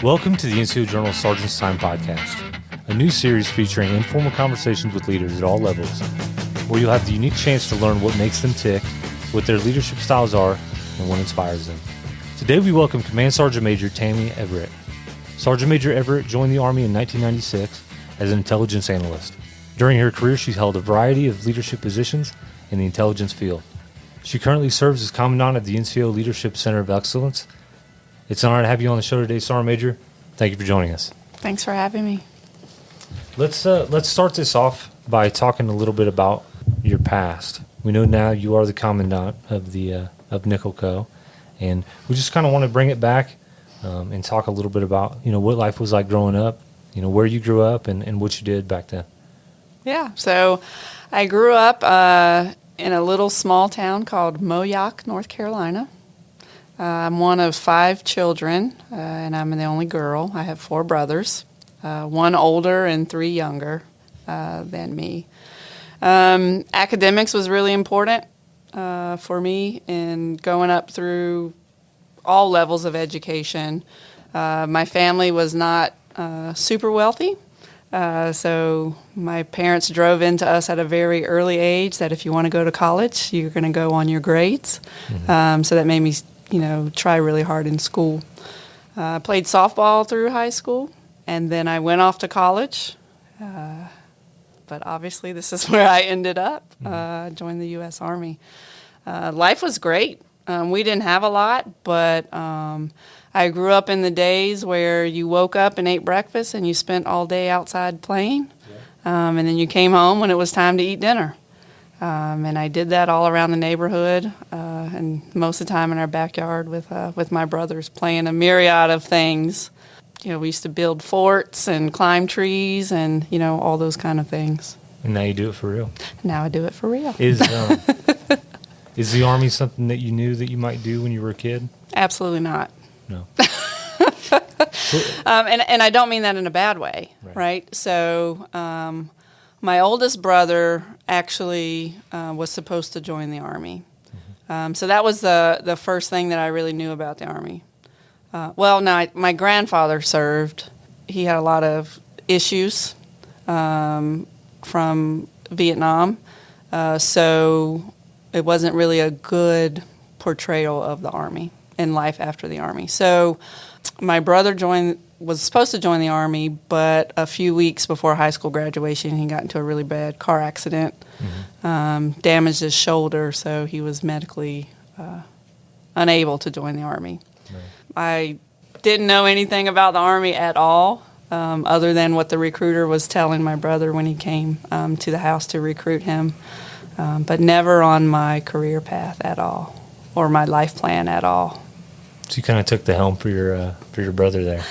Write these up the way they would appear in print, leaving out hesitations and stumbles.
Welcome to the NCO Journal Sergeant's Time podcast, a new series featuring informal conversations with leaders at all levels, where you'll have the unique chance to learn what makes them tick, what their leadership styles are, and what inspires them. Today we welcome Command Sergeant Major Tammy Everette. Sergeant Major Everette joined the Army in 1996 as an intelligence analyst. During her career, she's held a variety of leadership positions in the intelligence field. She currently serves as Commandant of the NCO Leadership Center of Excellence. It's an honor to have you on the show today, Sergeant Major. Thank you for joining us. Thanks for having me. Let's start this off by talking a little bit about your past. We know now you are the Commandant of the of NCOLCoE, and we just kind of want to bring it back and talk a little bit about what life was like growing up, where you grew up, and what you did back then. Yeah, so I grew up in a little small town called Moyock, North Carolina. I'm one of 5 children, and I'm the only girl. I have 4 brothers, 1 older and 3 younger than me. Academics was really important for me in going up through all levels of education. My family was not super wealthy, so my parents drove into us at a very early age that if you want to go to college, you're going to go on your grades. So that made me try really hard in school. I played softball through high school, and then I went off to college. But obviously this is where I ended up, joined the U.S. Army. Life was great. We didn't have a lot, but I grew up in the days where you woke up and ate breakfast and you spent all day outside playing, and then you came home when it was time to eat dinner. And I did that all around the neighborhood, and most of the time in our backyard with my brothers, playing a myriad of things. We used to build forts and climb trees and, all those kind of things. And now you do it for real. Now I do it for real. Is the Army something that you knew that you might do when you were a kid? Absolutely not. No. And I don't mean that in a bad way, right? So my oldest brother actually was supposed to join the Army. So that was the first thing that I really knew about the Army. My grandfather served. He had a lot of issues from Vietnam, so it wasn't really a good portrayal of the Army and life after the Army. So my brother was supposed to join the Army, but a few weeks before high school graduation, he got into a really bad car accident, damaged his shoulder, so he was medically unable to join the Army. Right. I didn't know anything about the Army at all, other than what the recruiter was telling my brother when he came to the house to recruit him, but never on my career path at all, or my life plan at all. So you kind of took the helm for your brother there.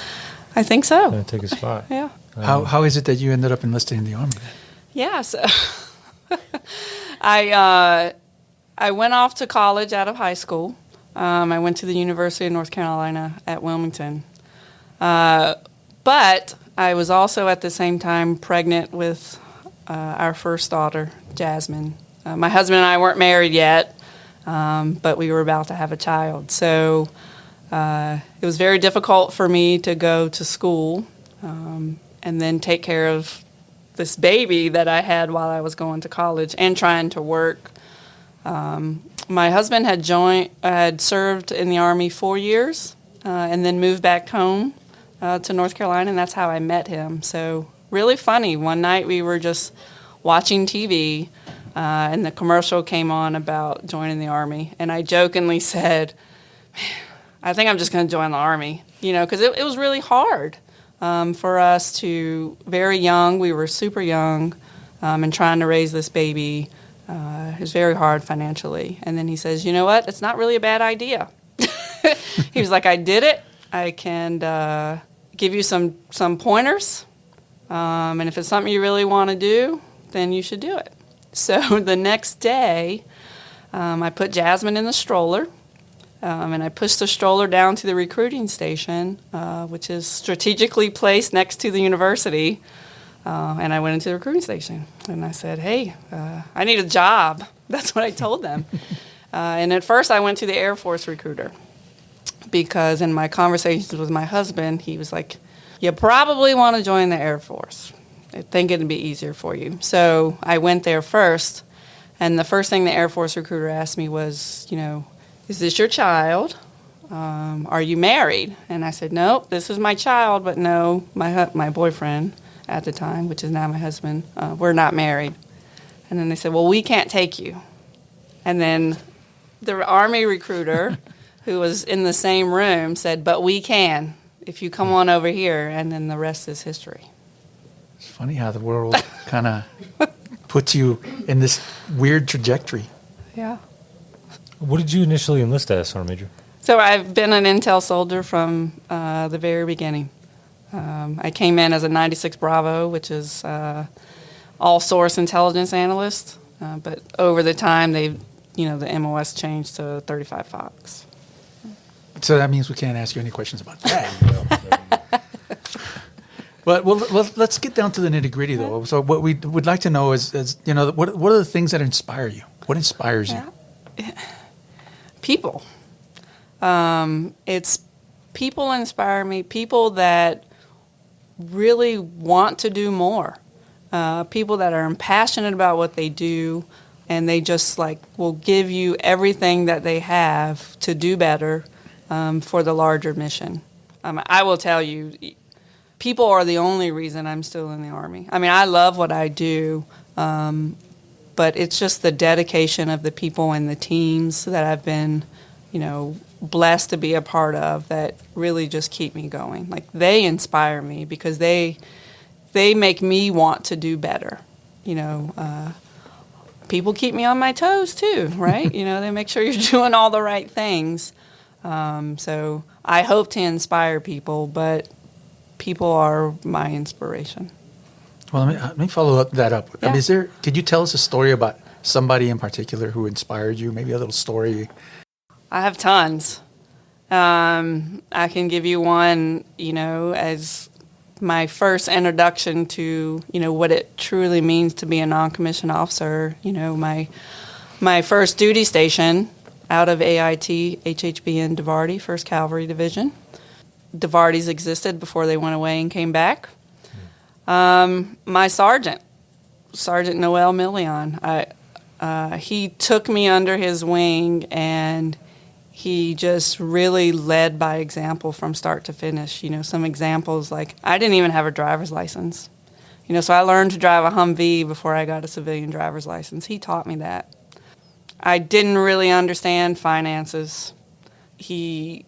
I think so. Kind of took his spot. Yeah. How is it that you ended up enlisting in the Army then? Yeah, so I went off to college out of high school. I went to the University of North Carolina at Wilmington. But I was also at the same time pregnant with our first daughter, Jasmine. My husband and I weren't married yet, but we were about to have a child. So it was very difficult for me to go to school and then take care of this baby that I had while I was going to college and trying to work. My husband had served in the Army 4 years and then moved back home to North Carolina, and that's how I met him. So really funny. One night we were just watching TV, and the commercial came on about joining the Army, and I jokingly said, I think I'm just going to join the Army, because it was really hard for us to, very young, we were super young, and trying to raise this baby. It was very hard financially. And then he says, you know what, it's not really a bad idea. He was like, I did it. I can give you some pointers, and if it's something you really want to do, then you should do it. So the next day, I put Jasmine in the stroller, and I pushed the stroller down to the recruiting station, which is strategically placed next to the university, and I went into the recruiting station, and I said, hey, I need a job. That's what I told them. And at first I went to the Air Force recruiter, because in my conversations with my husband, he was like, you probably want to join the Air Force. I think it'd be easier for you. So I went there first, and the first thing the Air Force recruiter asked me was, is this your child? Are you married? And I said, nope, this is my child, but no, my boyfriend at the time, which is now my husband, we're not married. And then they said, well, we can't take you. And then the Army recruiter, who was in the same room, said, but we can, if you come on over here, and then the rest is history. It's funny how the world kind of puts you in this weird trajectory. Yeah. What did you initially enlist as, Sergeant Major? So I've been an intel soldier from the very beginning. I came in as a 96 Bravo, which is all-source intelligence analyst. But over the time, the MOS changed to 35 Fox. So that means we can't ask you any questions about that. But let's get down to the nitty-gritty, though. So what we would like to know is what are the things that inspire you? What inspires you? People. It's people inspire me. People that really want to do more. People that are passionate about what they do, and they just will give you everything that they have to do better for the larger mission. I will tell you, people are the only reason I'm still in the Army. I mean, I love what I do, but it's just the dedication of the people and the teams that I've been, blessed to be a part of that really just keep me going. They inspire me because they make me want to do better. People keep me on my toes too, right? They make sure you're doing all the right things. So I hope to inspire people, but people are my inspiration. Well, let me follow that up. Yeah. Could you tell us a story about somebody in particular who inspired you? Maybe a little story. I have tons. I can give you one, as my first introduction to, what it truly means to be a non-commissioned officer. My first duty station out of AIT, HHB in DeVarty, 1st Cavalry Division. DeVarty's existed before they went away and came back. My sergeant, Sergeant Noel Million, he took me under his wing, and he just really led by example from start to finish. Some examples I didn't even have a driver's license. So I learned to drive a Humvee before I got a civilian driver's license. He taught me that. I didn't really understand finances. He,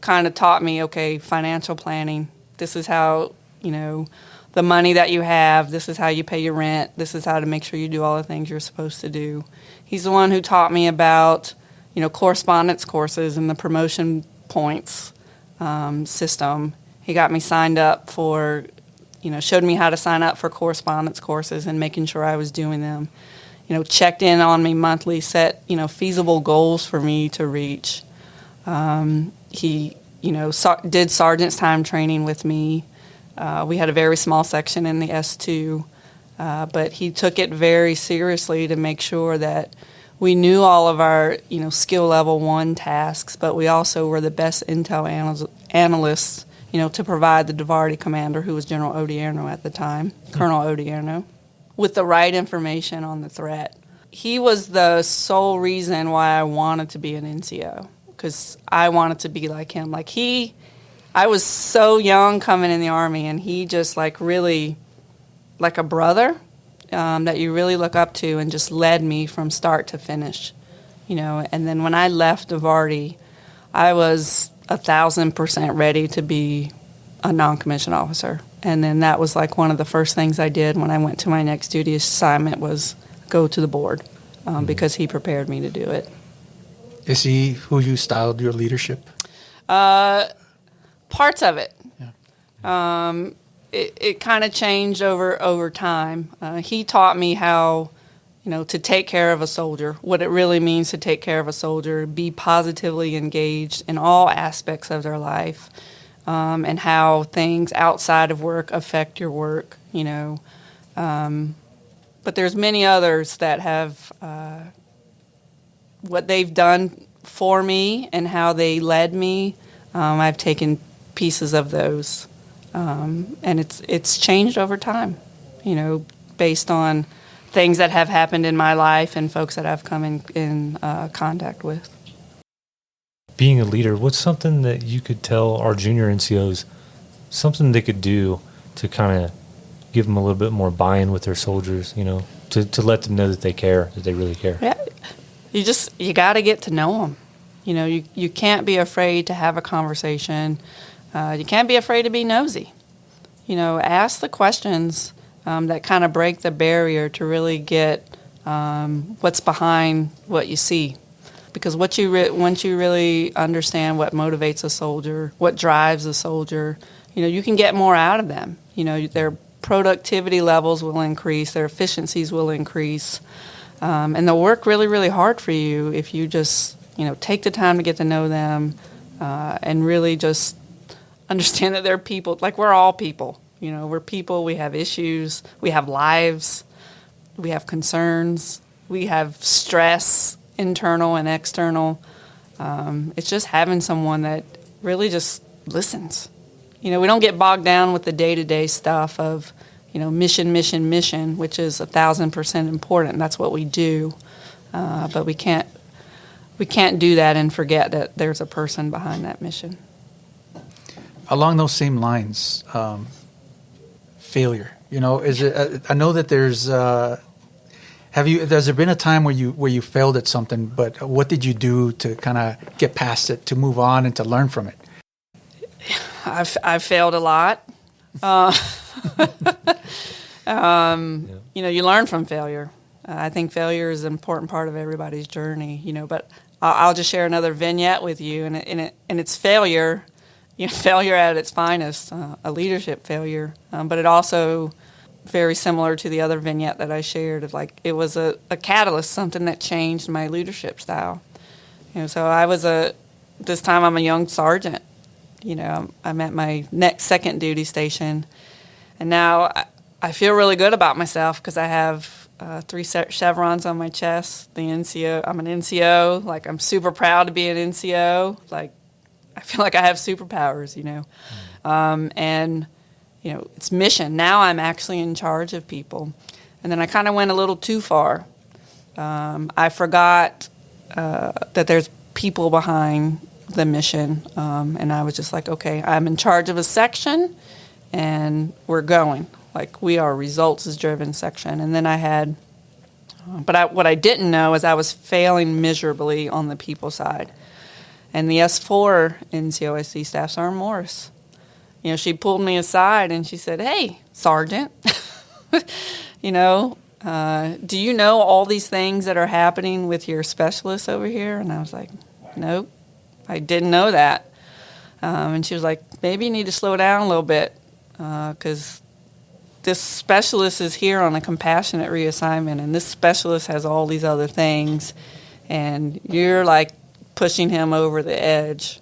kind of taught me, okay, financial planning. This is how, the money that you have, this is how you pay your rent, this is how to make sure you do all the things you're supposed to do. He's the one who taught me about, correspondence courses and the promotion points system. He got me signed up for, showed me how to sign up for correspondence courses and making sure I was doing them. Checked in on me monthly, set, feasible goals for me to reach. He, did sergeant's time training with me. We had a very small section in the S2, but he took it very seriously to make sure that we knew all of our, skill level 1 tasks, but we also were the best intel analysts, to provide the DeVarty commander, who was General Odierno at the time, Colonel Odierno, with the right information on the threat. He was the sole reason why I wanted to be an NCO, because I wanted to be like him. I was so young coming in the Army, and he just really like a brother that you really look up to, and just led me from start to finish. And then when I left DeVarty, I was 1,000% ready to be a non-commissioned officer. And then that was one of the first things I did when I went to my next duty assignment was go to the board because he prepared me to do it. Is he who you styled your leadership? Parts of it. Yeah. It kind of changed over time. He taught me how, to take care of a soldier, what it really means to take care of a soldier, be positively engaged in all aspects of their life, and how things outside of work affect your work, But there's many others that have what they've done for me and how they led me I've taken pieces of those, and it's changed over time, based on things that have happened in my life and folks that I've come in contact with. Being a leader, what's something that you could tell our junior NCOs, something they could do to kind of give them a little bit more buy-in with their soldiers, to let them know that they care, that they really care? Yeah, you got to get to know them. You can't be afraid to have a conversation. You can't be afraid to be nosy. Ask the questions that kind of break the barrier to really get what's behind what you see. Because once you really understand what motivates a soldier, what drives a soldier, you can get more out of them. Their productivity levels will increase, their efficiencies will increase, and they'll work really, really hard for you if you just, take the time to get to know them and really just understand that they're people. Like, we're all people. We're people. We have issues. We have lives. We have concerns. We have stress, internal and external. It's just having someone that really just listens. We don't get bogged down with the day-to-day stuff of, mission, which is 1,000% important. That's what we do. But we can't do that and forget that there's a person behind that mission. Along those same lines, failure. Is it? I know that there's. Has there been a time where you failed at something? But what did you do to kind of get past it, to move on, and to learn from it? I've failed a lot. You learn from failure. I think failure is an important part of everybody's journey. But I'll just share another vignette with you, and it's failure. Failure at its finest, a leadership failure. But it also, very similar to the other vignette that I shared, of like it was a catalyst, something that changed my leadership style. So this time I'm a young sergeant. I'm at my second duty station, and now I feel really good about myself because I have 3 chevrons on my chest. The NCO, I'm an NCO. Like, I'm super proud to be an NCO. Like, I feel like I have superpowers, and it's mission. Now I'm actually in charge of people, and then I kind of went a little too far. I forgot that there's people behind the mission, and I was just like, okay, I'm in charge of a section, and we're going. Like, we are a results-driven section. And then I had, what I didn't know is I was failing miserably on the people side. And the S4 NCOSC Staff Sergeant Morris, she pulled me aside and she said, "Hey, Sergeant, do you know all these things that are happening with your specialists over here?" And I was like, "Nope, I didn't know that." And she was like, "Maybe you need to slow down a little bit because this specialist is here on a compassionate reassignment, and this specialist has all these other things, and you're like pushing him over the edge."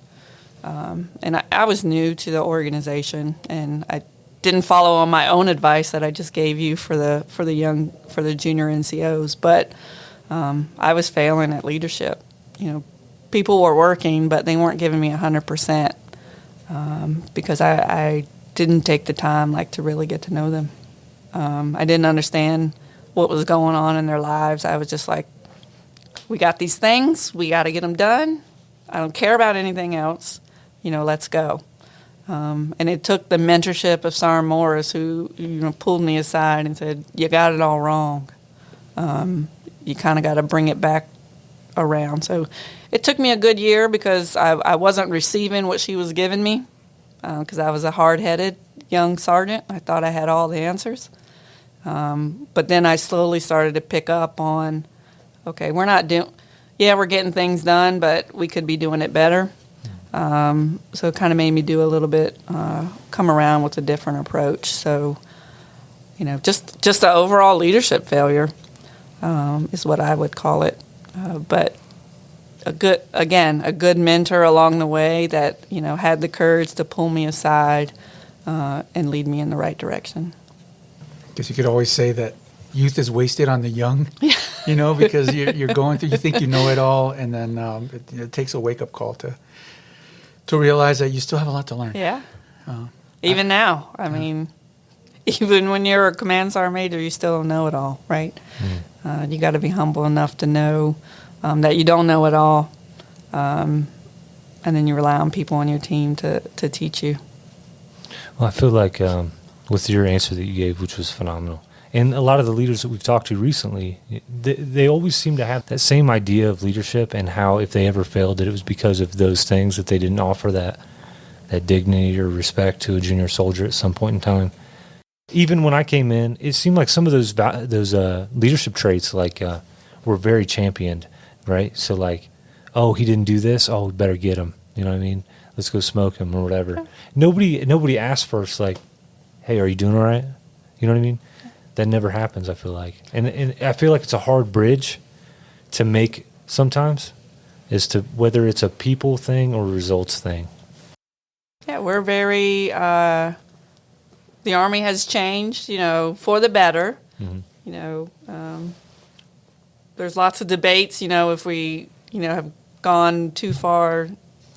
And I was new to the organization, and I didn't follow on my own advice that I just gave you for the junior NCOs. But I was failing at leadership. People were working, but they weren't giving me 100% because I didn't take the time to really get to know them. I didn't understand what was going on in their lives. I was just like, we got these things, we got to get them done. I don't care about anything else. Let's go. And it took the mentorship of Sergeant Morris, who pulled me aside and said, "You got it all wrong. You kind of got to bring it back around." So it took me a good year because I wasn't receiving what she was giving me because I was a hard-headed young sergeant. I thought I had all the answers. But then I slowly started to pick up on, okay, we're getting things done, but we could be doing it better. So it kind of made me do a little bit, come around with a different approach. So, just an overall leadership failure is what I would call it. But a good mentor along the way that, had the courage to pull me aside and lead me in the right direction. I guess you could always say that youth is wasted on the young, because you're going through, you think you know it all, and then it takes a wake-up call To realize that you still have a lot to learn. Yeah. Even now, I mean, even when you're a command sergeant major, you still don't know it all, right? You got to be humble enough to know that you don't know it all, and then you rely on people on your team to teach you. Well, I feel like with your answer that you gave, which was phenomenal, and a lot of the leaders that we've talked to recently, they always seem to have that same idea of leadership and how if they ever failed, that it was because of those things, that they didn't offer that dignity or respect to a junior soldier at some point in time. Even when I came in, it seemed like some of those leadership traits were very championed, right? So like, oh, he didn't do this, oh, we better get him. You know what I mean? Let's go smoke him or whatever. Nobody asked first, like, hey, are you doing all right? You know what I mean? That never happens, I feel like. And I feel like it's a hard bridge to make sometimes, as to whether it's a people thing or a results thing. Yeah, we're very, the Army has changed, for the better. There's lots of debates, if we, have gone too far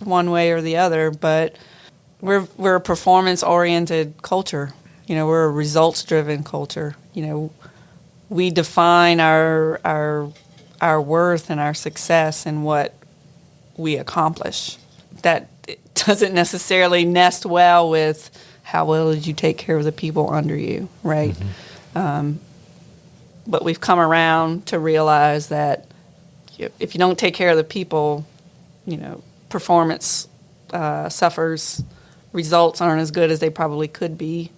one way or the other, but we're a performance-oriented culture. We're a results-driven culture. We define our worth and our success in what we accomplish. That doesn't necessarily nest well with how well did you take care of the people under you, right? But we've come around to realize that if you don't take care of the people, performance suffers, results aren't as good as they probably could be.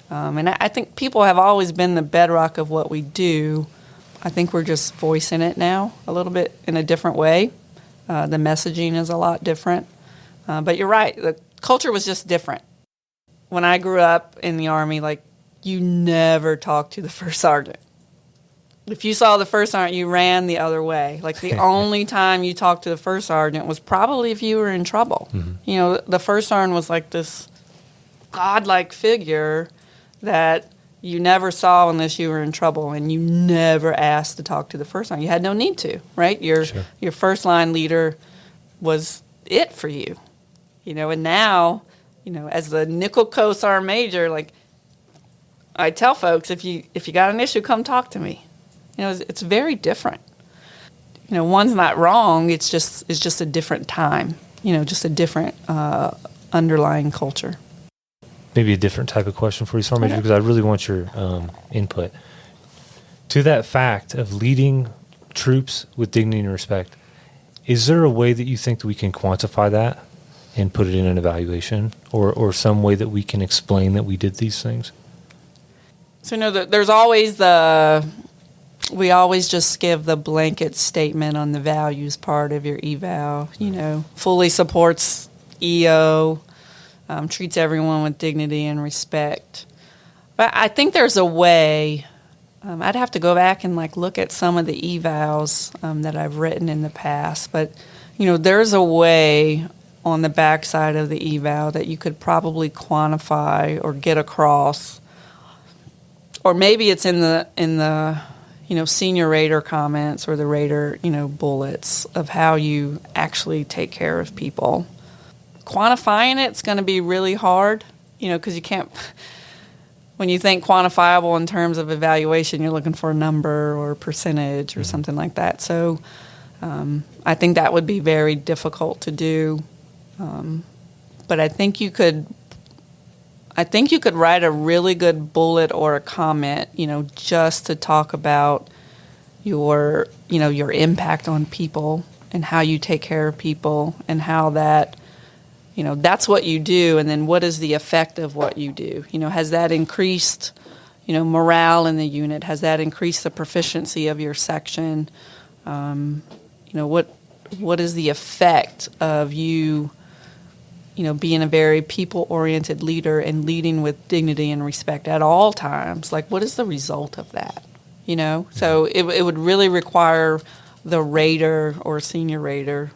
And I think people have always been the bedrock of what we do. I think we're just voicing it now a little bit in a different way. The messaging is a lot different. But you're right, the culture was just different. When I grew up in the Army, you never talked to the first sergeant. If you saw the first sergeant, you ran the other way. The only time you talked to the first sergeant was probably if you were in trouble. The first sergeant was like this godlike figure that you never saw unless you were in trouble, and you never asked to talk to the first sergeant. You had no need to, right? Your first line leader was it for you. And now, as the NCOLCoE sergeant major, I tell folks, if you got an issue, come talk to me. It's very different. One's not wrong. It's just a different time. Just a different underlying culture. Maybe a different type of question for you, Sergeant Major, because I really want your input. To that fact of leading troops with dignity and respect, is there a way that you think that we can quantify that and put it in an evaluation, or some way that we can explain that we did these things? So, there's always we always just give the blanket statement on the values part of your eval, fully supports EO, treats everyone with dignity and respect. But I think there's a way. I'd have to go back and look at some of the evals that I've written in the past. But, there's a way on the backside of the eval that you could probably quantify or get across. Or maybe it's in the senior rater comments or the rater, bullets of how you actually take care of people. Quantifying it's going to be really hard, because you can't. When you think quantifiable in terms of evaluation, you're looking for a number or a percentage or something like that. So I think that would be very difficult to do. But I think you could write a really good bullet or a comment, just to talk about your impact on people and how you take care of people and how that, that's what you do. And then what is the effect of what you do? Has that increased, morale in the unit? Has that increased the proficiency of your section? What is the effect of you, being a very people-oriented leader and leading with dignity and respect at all times? What is the result of that? So it would really require the rater or senior rater,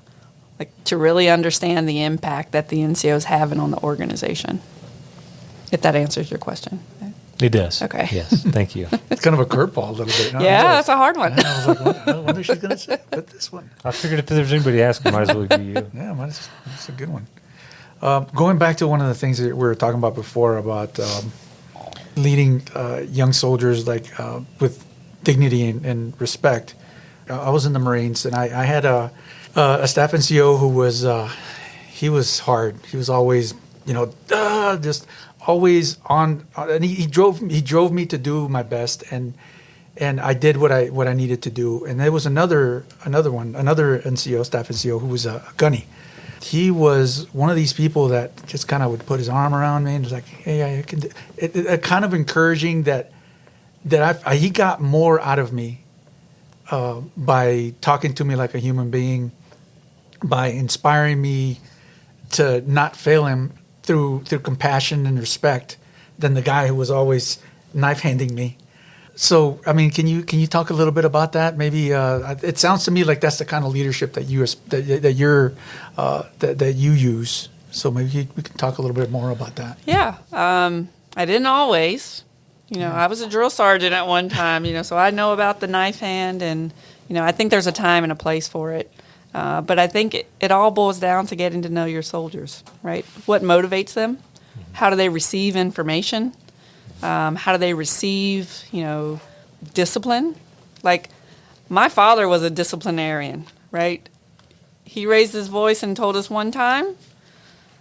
to really understand the impact that the NCO is having on the organization. If that answers your question. It does. Okay. Yes. Thank you. It's kind of a curveball a little bit. Huh? Yeah, that's a hard one. I was like, I wonder if she's going to say but this one. I figured if there's anybody asking, might as well be you. Yeah, that's a good one. Going back to one of the things that we were talking about before about leading young soldiers with dignity and respect. I was in the Marines, and I had a staff NCO who was he was hard. He was always just always on, and he drove me to do my best, and I did what I needed to do. And there was another NCO, staff NCO, who was a gunny. He was one of these people that just kind of would put his arm around me and was like, "Hey, I can do it," kind of encouraging that he got more out of me by talking to me like a human being, by inspiring me to not fail him through compassion and respect than the guy who was always knife handing me. So, I mean, can you talk a little bit about that? Maybe it sounds to me like that's the kind of leadership that you use. So maybe we can talk a little bit more about that. Yeah, I didn't always. I was a drill sergeant at one time. So I know about the knife hand, and I think there's a time and a place for it. But I think it all boils down to getting to know your soldiers, right? What motivates them? How do they receive information? How do they receive, discipline? Like, my father was a disciplinarian, right? He raised his voice and told us one time,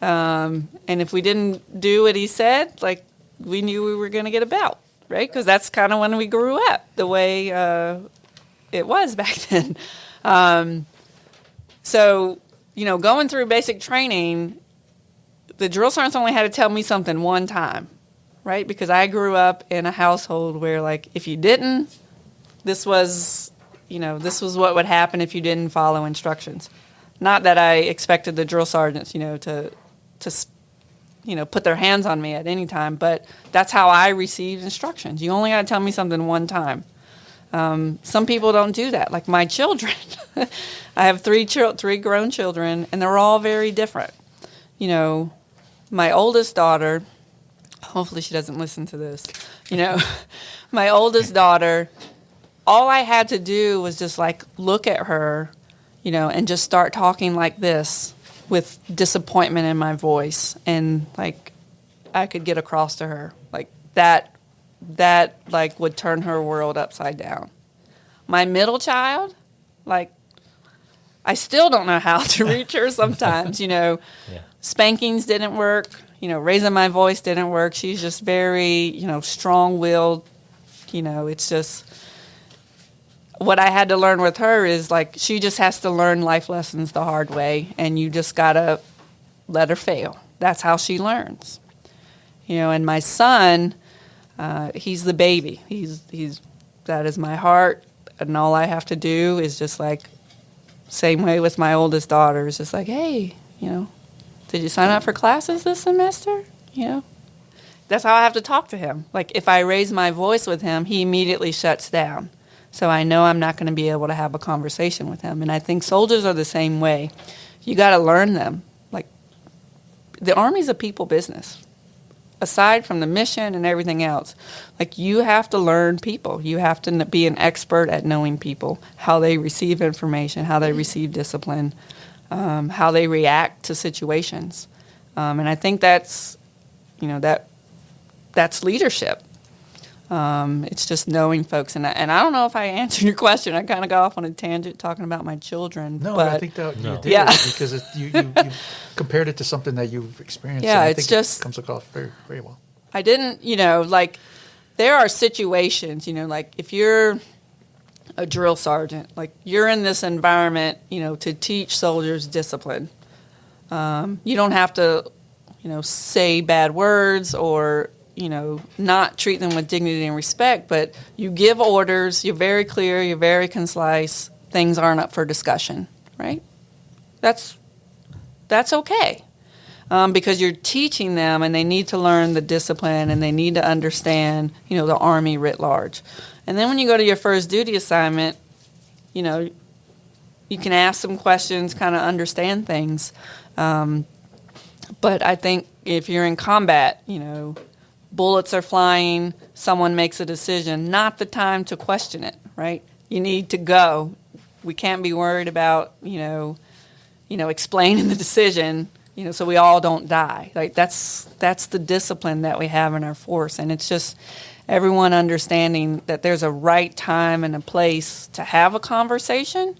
and if we didn't do what he said, like, we knew we were going to get a belt, right? Because that's kind of when we grew up, the way it was back then. So, going through basic training, the drill sergeants only had to tell me something one time, right? Because I grew up in a household where, like, if you didn't, this was what would happen if you didn't follow instructions. Not that I expected the drill sergeants, to put their hands on me at any time, but that's how I received instructions. You only got to tell me something one time. Some people don't do that. Like my children, I have three grown children, and they're all very different. My oldest daughter, hopefully she doesn't listen to this. My oldest daughter, all I had to do was just look at her, and just start talking like this with disappointment in my voice, and I could get across to her that would turn her world upside down. My middle child, I still don't know how to reach her sometimes, Yeah. Spankings didn't work, raising my voice didn't work. She's just very, strong-willed, it's just what I had to learn with her is she just has to learn life lessons the hard way, and you just gotta let her fail. That's how she learns. And my son, he's the baby. He's that is my heart, and all I have to do is just same way with my oldest daughter. It's just hey, did you sign up for classes this semester? That's how I have to talk to him. If I raise my voice with him, he immediately shuts down. So I know I'm not going to be able to have a conversation with him. And I think soldiers are the same way. You got to learn them. The Army's a people business. Aside from the mission and everything else, you have to learn people. You have to be an expert at knowing people, how they receive information, how they receive discipline, how they react to situations. And I think that's leadership. It's just knowing folks. And I don't know if I answered your question. I kind of got off on a tangent talking about my children. No, but I think that you did yeah. because you compared it to something that you've experienced. Yeah, and I it's think just it comes across very, very well. I didn't, there are situations, if you're a drill sergeant, you're in this environment, to teach soldiers discipline. You don't have to, say bad words or, not treat them with dignity and respect, but you give orders, you're very clear, you're very concise, things aren't up for discussion, right? That's okay. Because you're teaching them, and they need to learn the discipline, and they need to understand, the Army writ large. And then when you go to your first duty assignment, you can ask some questions, kind of understand things. But I think if you're in combat, bullets are flying, someone makes a decision, not the time to question it, right? You need to go. We can't be worried about, explaining the decision. so we all don't die. Like that's the discipline that we have in our force, and it's just everyone understanding that there's a right time and a place to have a conversation,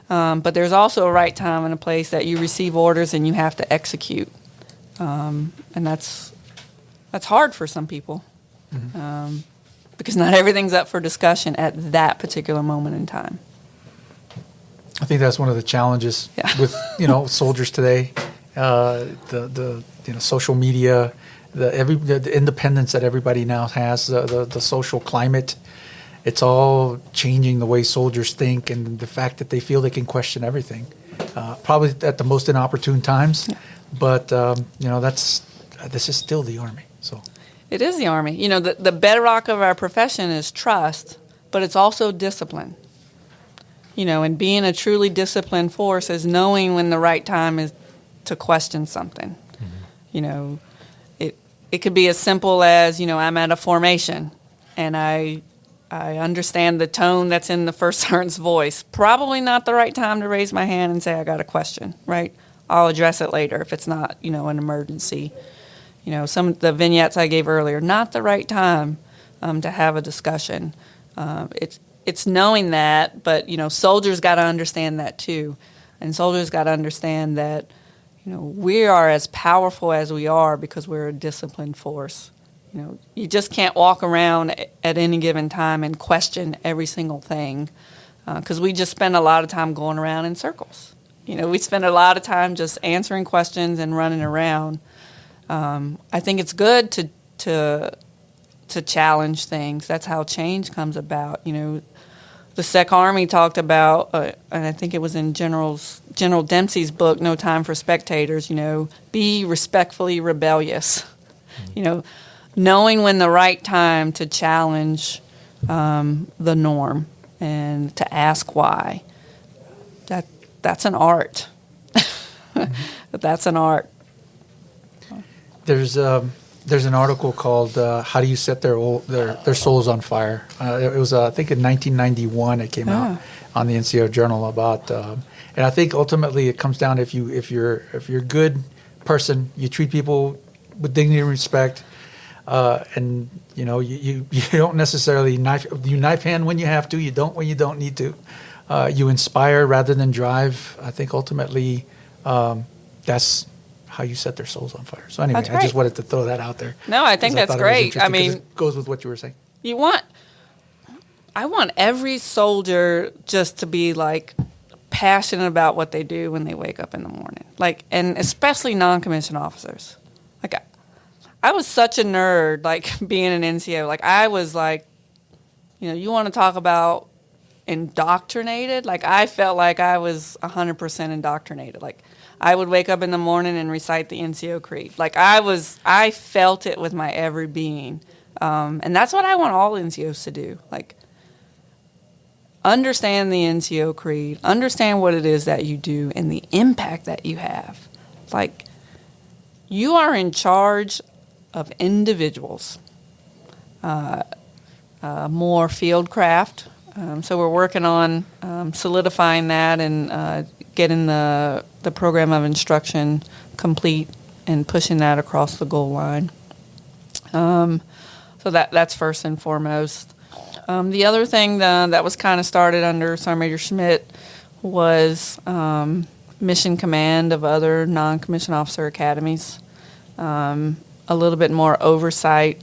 but there's also a right time and a place that you receive orders and you have to execute, and that's hard for some people, because not everything's up for discussion at that particular moment in time. I think that's one of the challenges with soldiers today. The social media, the independence that everybody now has, the social climate, it's all changing the way soldiers think, and the fact that they feel they can question everything, probably at the most inopportune times. Yeah. But this is still the Army. So it is the Army. The bedrock of our profession is trust, but it's also discipline. And being a truly disciplined force is knowing when the right time is to question something. Mm-hmm. It could be as simple as, I'm at a formation and I understand the tone that's in the first sergeant's voice. Probably not the right time to raise my hand and say I got a question, right? I'll address it later if it's not, an emergency. Some of the vignettes I gave earlier, not the right time to have a discussion. It's knowing that, but, soldiers got to understand that too. And soldiers got to understand that, we are as powerful as we are because we're a disciplined force. You just can't walk around at any given time and question every single thing, because we just spend a lot of time going around in circles. We spend a lot of time just answering questions and running around. I think it's good to challenge things. That's how change comes about. The Sec Army talked about, and I think it was in General Dempsey's book, No Time for Spectators, be respectfully rebellious. Knowing when the right time to challenge the norm and to ask why. That's an art. That's an art. There's an article called "How Do You Set Their Souls on Fire?" It was, I think, in 1991. It came out on the NCO Journal about, and I think ultimately it comes down if you're a good person, you treat people with dignity and respect, and you don't necessarily knife hand when you have to, you don't when you don't need to, you inspire rather than drive. I think ultimately that's how you set their souls on fire. So anyway, I just wanted to throw that out there. No, I think that's great. I mean, it goes with what you were saying. I want every soldier just to be passionate about what they do when they wake up in the morning. And especially non-commissioned officers. I was such a nerd, being an NCO. I was you want to talk about indoctrinated? I felt like I was 100% indoctrinated. I would wake up in the morning and recite the NCO Creed. I felt it with my every being. And that's what I want all NCOs to do. Understand the NCO Creed, understand what it is that you do and the impact that you have. You are in charge of individuals. More field craft. So we're working on solidifying that and getting the program of instruction complete and pushing that across the goal line. So that's first and foremost. The other thing that was kind of started under Sergeant Major Schmidt was mission command of other non-commissioned officer academies, a little bit more oversight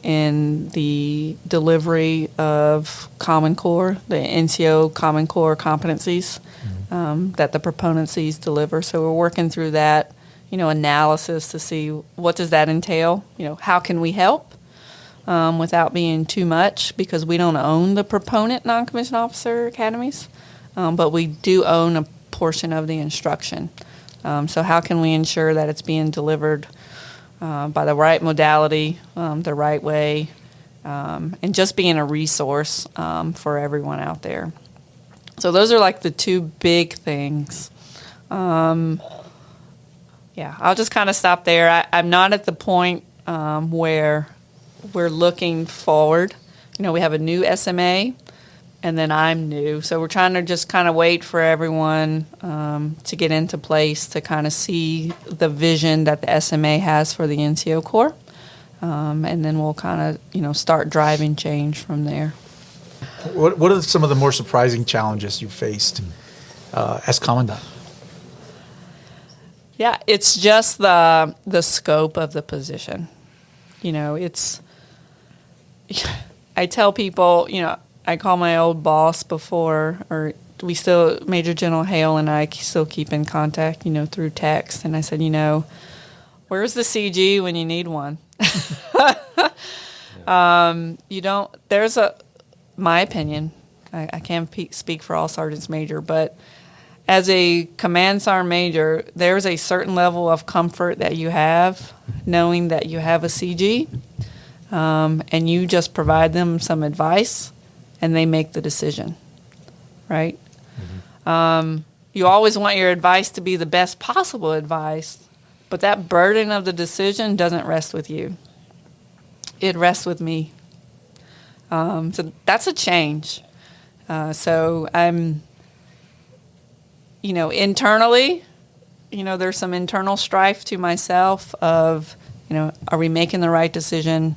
in the delivery of Common Core, the NCO Common Core competencies that the proponencies deliver. So we're working through that, analysis to see what does that entail. How can we help without being too much, because we don't own the proponent non-commissioned officer academies, but we do own a portion of the instruction. So how can we ensure that it's being delivered by the right modality, the right way, and just being a resource for everyone out there. So those are the two big things. I'll just kind of stop there. I'm not at the point where we're looking forward. We have a new SMA and then I'm new. So we're trying to just kind of wait for everyone to get into place to kind of see the vision that the SMA has for the NCOLCoE. And then we'll kind of, start driving change from there. What are some of the more surprising challenges you faced as Commandant? Yeah, it's just the scope of the position. I tell people, I call my old boss before, or Major General Hale and I still keep in contact, through text. And I said, where's the CG when you need one? My opinion, I can't speak for all sergeants major, but as a command sergeant major, there's a certain level of comfort that you have knowing that you have a CG, and you just provide them some advice, and they make the decision, right? Mm-hmm. You always want your advice to be the best possible advice, but that burden of the decision doesn't rest with you. It rests with me. So that's a change. So I'm, internally, there's some internal strife to myself of, are we making the right decision?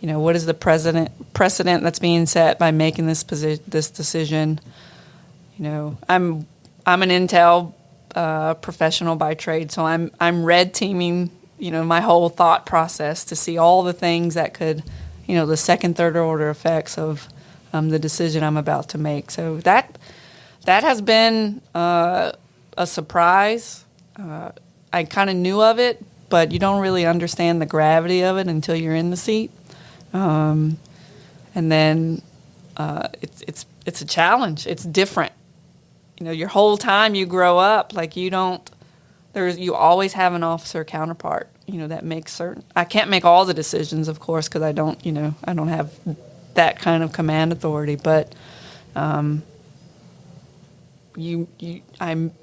What is the precedent that's being set by making this decision? I'm an intel professional by trade, so I'm red teaming, my whole thought process to see all the things that could, the second, third order effects of the decision I'm about to make. So that has been a surprise. I kind of knew of it, but you don't really understand the gravity of it until you're in the seat. And then it's a challenge. It's different. Your whole time you grow up, you always have an officer counterpart, that makes certain. I can't make all the decisions, of course, because I don't have that kind of command authority. But the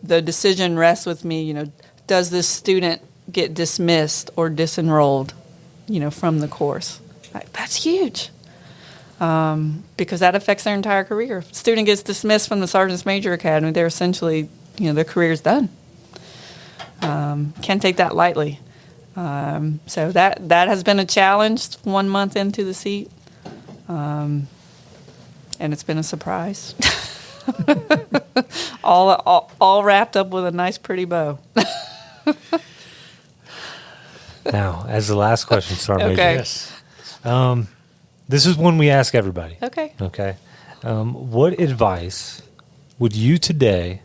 decision rests with me. Does this student get dismissed or disenrolled, from the course? That's huge. Because that affects their entire career. If a student gets dismissed from the Sergeant's Major Academy, they're essentially, their career's done. Can't take that lightly. So that has been a challenge 1 month into the seat. And it's been a surprise. all wrapped up with a nice, pretty bow. Now, as the last question, Sergeant Okay. Major. Yes. This is one we ask everybody. Okay. Okay. What advice would you today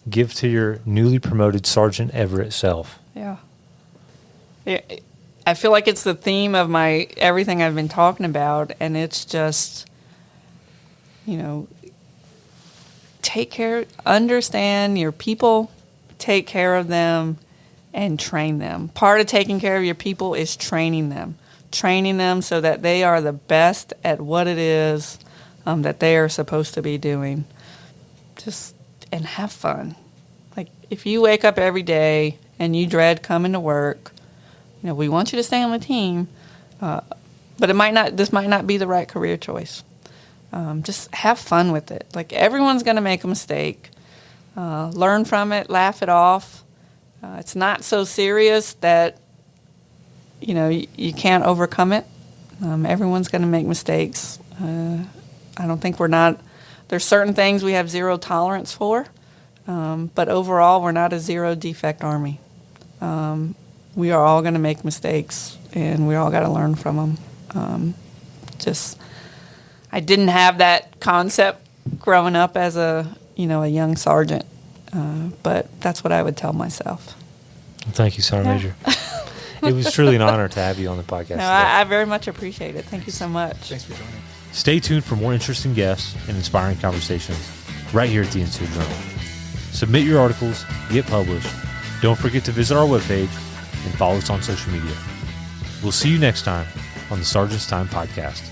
give to your newly promoted Sergeant Everette self? Yeah. I feel like it's the theme of everything I've been talking about, and it's just, understand your people, take care of them, and train them. Part of taking care of your people is training them so that they are the best at what it is that they are supposed to be doing. And have fun. Like, if you wake up every day and you dread coming to work, we want you to stay on the team, but this might not be the right career choice. Just have fun with it. Like, everyone's going to make a mistake. Learn from it, laugh it off. It's not so serious that, you can't overcome it. Everyone's going to make mistakes. I don't think there's certain things we have zero tolerance for, but overall we're not a zero defect army. We are all going to make mistakes, and we all got to learn from them. I didn't have that concept growing up as a young sergeant, but that's what I would tell myself. Thank you, Sergeant Major. It was truly an honor to have you on the podcast. No, I very much appreciate it. Thank you so much. Thanks for joining. Stay tuned for more interesting guests and inspiring conversations right here at the NCOL Journal. Submit your articles, get published. Don't forget to visit our webpage and follow us on social media. We'll see you next time on the Sergeant's Time Podcast.